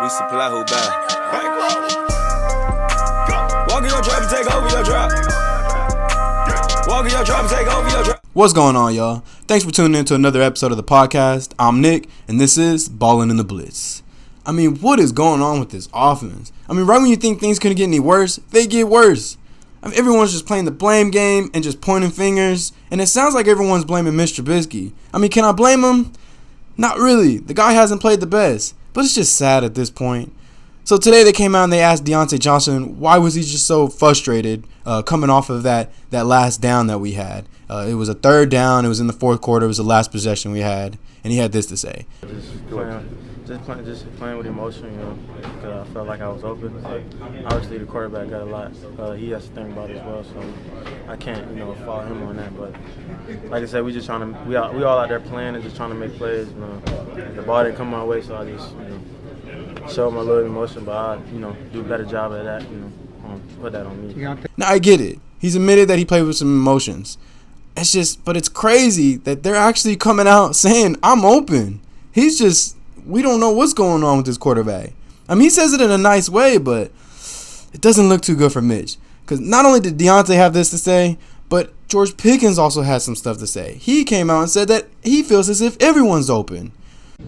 We supply who buy. Walk in your trap and take over your drop. Walk in your trap and take over your drop. What's going on, y'all? Thanks for tuning in to another episode of the podcast. I'm Nick, and this is Ballin' in the Blitz. I mean, what is going on with this offense? I mean, right when you think things couldn't get any worse, they get worse. I mean, everyone's just playing the blame game and just pointing fingers, and it sounds like everyone's blaming Mitch Trubisky. I mean, can I blame him? Not really. The guy hasn't played the best, but it's just sad at this point. So today they came out and they asked Diontae Johnson why was he just so frustrated coming off of that last down that we had. It was a third down. It was in the fourth quarter. It was the last possession we had, and he had this to say. Just playing with emotion, you know, because I felt like I was open. Like, obviously, the quarterback got a lot he has to think about as well, so I can't, follow him on that. But like I said, we all out there playing and just trying to make plays. The ball didn't come my way, so I just, showed my little emotion, but I, do a better job at that, put that on me. Now, I get it. He's admitted that he played with some emotions. But it's crazy that they're actually coming out saying, I'm open. We don't know what's going on with this quarterback. I mean, he says it in a nice way, but it doesn't look too good for Mitch. Because not only did Diontae have this to say, but George Pickens also had some stuff to say. He came out and said that he feels as if everyone's open.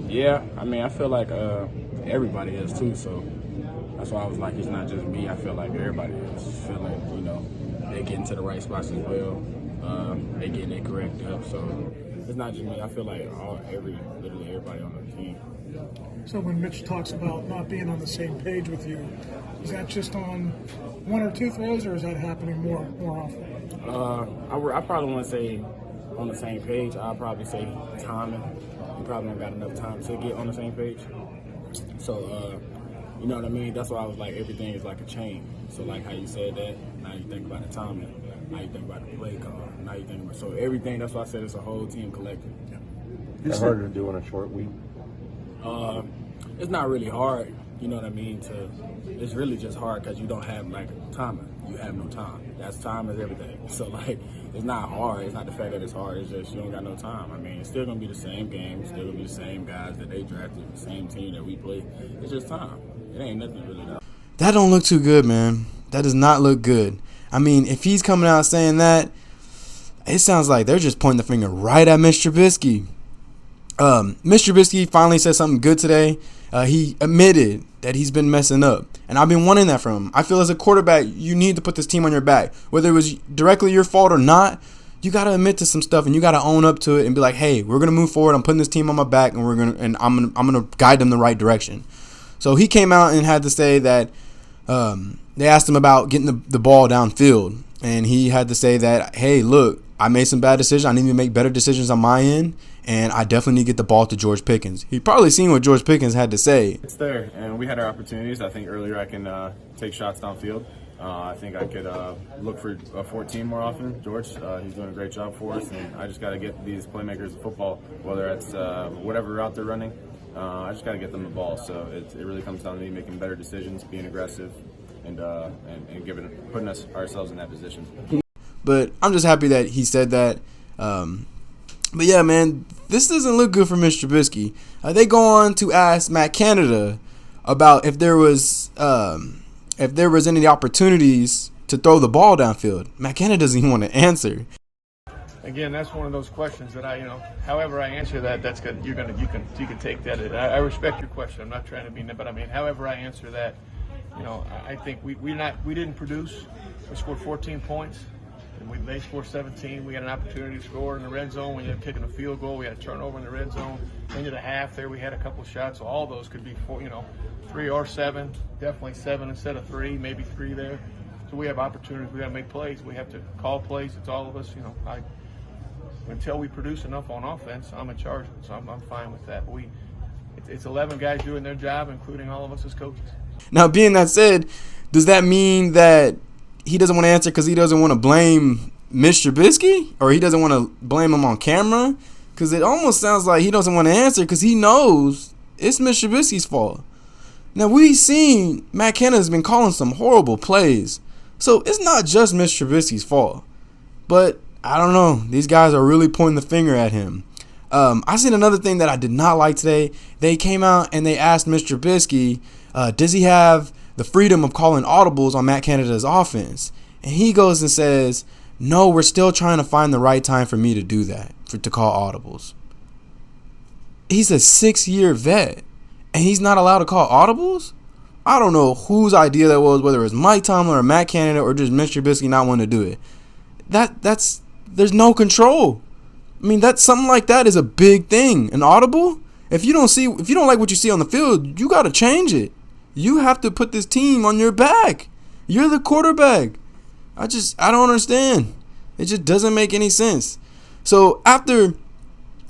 Yeah, I mean, I feel like everybody is too, so that's why I was like, it's not just me. I feel like everybody is feeling, they getting to the right spots as well. They getting it corrected up, so it's not just me. I feel like literally everybody on the team. So when Mitch talks about not being on the same page with you, is that just on one or two throws, or is that happening more often? I probably want to say on the same page. I'll probably say timing. We probably don't got enough time to get on the same page. So, you know what I mean? That's why I was like, everything is like a chain. So like how you said that, now you think about the timing, now you think about the play call, now you think about, so everything, that's why I said it's a whole team collective. It's harder to do in a short week. It's not really hard, you know what I mean? It's really just hard because you don't have like timing. You have no time. Time is everything. So like, it's not hard. It's not the fact that it's hard. It's just you don't got no time. I mean, it's still gonna be the same game. It's still gonna be the same guys that they drafted, the same team that we play. It's just time. It ain't nothing really. That don't look too good, man. That does not look good. I mean, if he's coming out saying that, it sounds like they're just pointing the finger right at Mitch Trubisky. Mitch Trubisky finally said something good today. He admitted that he's been messing up, and I've been wanting that from him. I feel as a quarterback, you need to put this team on your back. Whether it was directly your fault or not, you got to admit to some stuff, and you got to own up to it and be like, hey, we're going to move forward. I'm putting this team on my back, and I'm gonna guide them the right direction. So he came out and had to say that they asked him about getting the ball downfield, and he had to say that, hey, look, I made some bad decisions. I need to make better decisions on my end, and I definitely need to get the ball to George Pickens. He probably seen what George Pickens had to say. It's there, and we had our opportunities. I think earlier I can take shots downfield. I think I could look for a 14 more often. George, he's doing a great job for us, and I just got to get these playmakers of football, whether it's whatever route they're running. I just got to get them the ball. So it really comes down to me making better decisions, being aggressive, and putting ourselves in that position. But I'm just happy that he said that. But yeah, man, this doesn't look good for Mitch Trubisky. They go on to ask Matt Canada about if there was any opportunities to throw the ball downfield. Matt Canada doesn't even want to answer. Again, that's one of those questions that however I answer that, that's good. You can take that. I respect your question. I'm not trying to be, but I mean, however I answer that, I think we didn't produce. We scored 14 points. And they scored 17. We had an opportunity to score in the red zone. We ended up kicking a field goal. We had a turnover in the red zone. Into the half there, we had a couple of shots. So all those could be 3 or 7. Definitely 7 instead of 3, maybe 3 there. So we have opportunities. We got to make plays. We have to call plays. It's all of us. Until we produce enough on offense, I'm in charge. So I'm fine with that. It's 11 guys doing their job, including all of us as coaches. Now, being that said, does that mean that he doesn't want to answer because he doesn't want to blame Mitch Trubisky, or he doesn't want to blame him on camera? Because it almost sounds like he doesn't want to answer because he knows it's Mitch Trubisky's fault. Now, we've seen Matt Canada's been calling some horrible plays, so it's not just Mitch Trubisky's fault. But I don't know. These guys are really pointing the finger at him. I seen another thing that I did not like today. They came out and they asked Mr. Trubisky, does he have the freedom of calling audibles on Matt Canada's offense? And he goes and says, no, we're still trying to find the right time for me to do that, to call audibles. He's a 6-year vet, and he's not allowed to call audibles? I don't know whose idea that was, whether it was Mike Tomlin or Matt Canada or just Mr. Trubisky not wanting to do it. There's no control. I mean, something like that is a big thing. An audible, if you don't like what you see on the field, you got to change it. You have to put this team on your back. You're the quarterback. I don't understand. It just doesn't make any sense. So after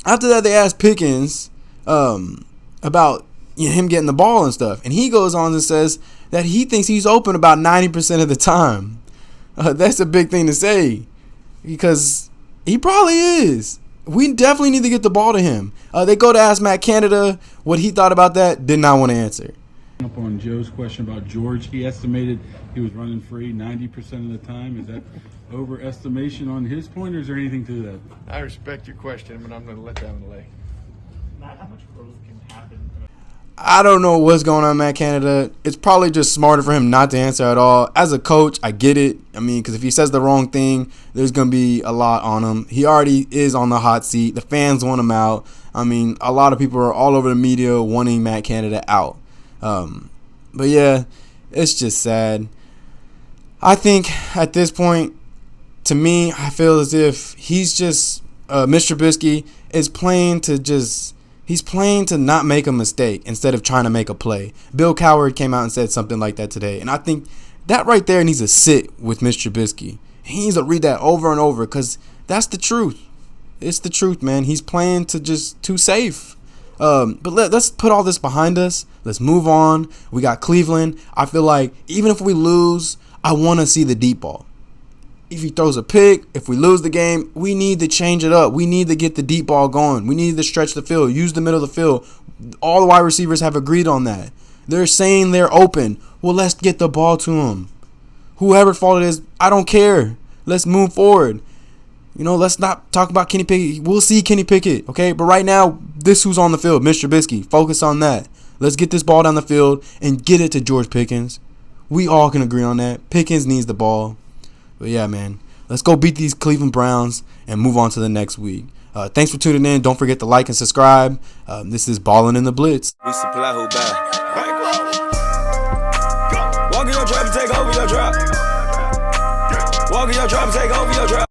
that, they asked Pickens about him getting the ball and stuff, and he goes on and says that he thinks he's open about 90% of the time. That's a big thing to say because he probably is. We definitely need to get the ball to him. They go to ask Matt Canada what he thought about that. Did not want to answer. Up on Joe's question about George, he estimated he was running free 90% of the time. Is that overestimation on his point, or is there anything to that? I respect your question, but I'm going to let that one lay. Matt, how much growth can happen? I don't know what's going on, Matt Canada. It's probably just smarter for him not to answer at all. As a coach, I get it. I mean, because if he says the wrong thing, there's going to be a lot on him. He already is on the hot seat. The fans want him out. I mean, a lot of people are all over the media wanting Matt Canada out. But yeah, it's just sad. I think at this point, to me, I feel as if he's just Mr. Trubisky is playing to not make a mistake instead of trying to make a play. Bill Cowher came out and said something like that today, and I think that right there needs to sit with Mr. Trubisky. He needs to read that over and over because that's the truth. It's the truth, man. He's playing too safe. But let's put all this behind us. Let's move on. We got Cleveland. I feel like even if we lose, I want to see the deep ball. If he throws a pick, if we lose the game, we need to change it up. We need to get the deep ball going. We need to stretch the field, use the middle of the field. All the wide receivers have agreed on that. They're saying they're open. Well, let's get the ball to them. Whoever's fault it is, I don't care. Let's move forward. Let's not talk about Kenny Pickett. We'll see Kenny Pickett, okay? But right now, this who's on the field, Mr. Trubisky. Focus on that. Let's get this ball down the field and get it to George Pickens. We all can agree on that. Pickens needs the ball. But yeah, man, let's go beat these Cleveland Browns and move on to the next week. Thanks for tuning in. Don't forget to like and subscribe. This is Ballin' in the Blitz. We supply who back. Walk in your drop and take over your drop. Walk in your drop and take over your drop.